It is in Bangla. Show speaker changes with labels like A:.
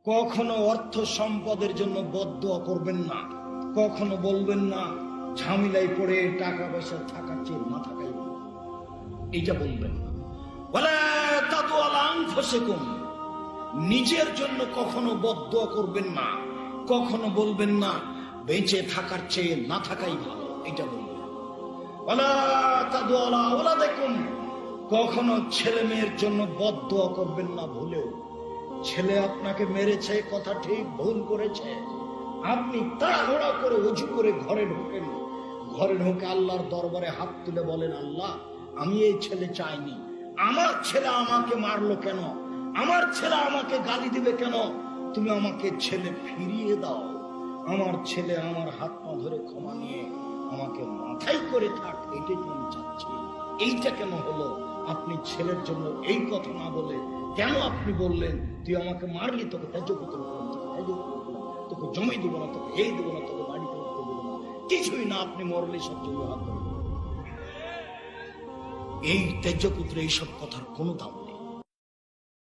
A: কখনো অর্থ সম্পদের জন্য বদদোয়া করবেন না, কখনো বলবেন না ঝামেলায় পড়ে টাকা পয়সা থাকার চেয়ে না থাকাই ভালো, এইটা বলবেন না। ওয়ালা তাদু আলা আনফুসিকুম, নিজের জন্য কখনো বদদোয়া করবেন না, কখনো বলবেন না বেঁচে থাকার চেয়ে না থাকাই ভালো, এটা বলবেন। ওয়ালা তাদু আলা আওলাদিকুম, কখনো ছেলে মেয়ের জন্য বদদোয়া করবেন না ভুলেও। ছেলে আপনাকে মেরেছে, কথা ঠিক, ভুল করেছে, আপনি তাড়াহুড়া করে উঁচু করে ঘরে ঢোকেন, ঘরে ঢোকে আল্লাহর দরবারে হাত তুলে বলেন, আল্লাহ আমি এই ছেলে চাইনি, আমার ছেলে আমাকে মারলো কেন, আমার ছেলে আমাকে গালি দিবে কেন, তুমি আমাকে ছেলে ফিরিয়ে দাও, আমার ছেলে আমার হাত পা ধরে ক্ষমা নিয়ে আমাকে মাথায় করে থাক, এইটাই তো আমি চাচ্ছি। এইটা কেন হলো? আপনি ছেলের জন্য এই কথা না বলে কেন আপনি বললেন তুই আমাকে মারলি, তোকে তেজপুত্র করলাম, তোকে জমি দিব না, তোকে এই দিব না, তোকে বাড়ি করতে দিব না, কিছুই না, আপনি মরলে সব জমি হাত। এই তেজপুত্র এইসব কথার কোনো দাম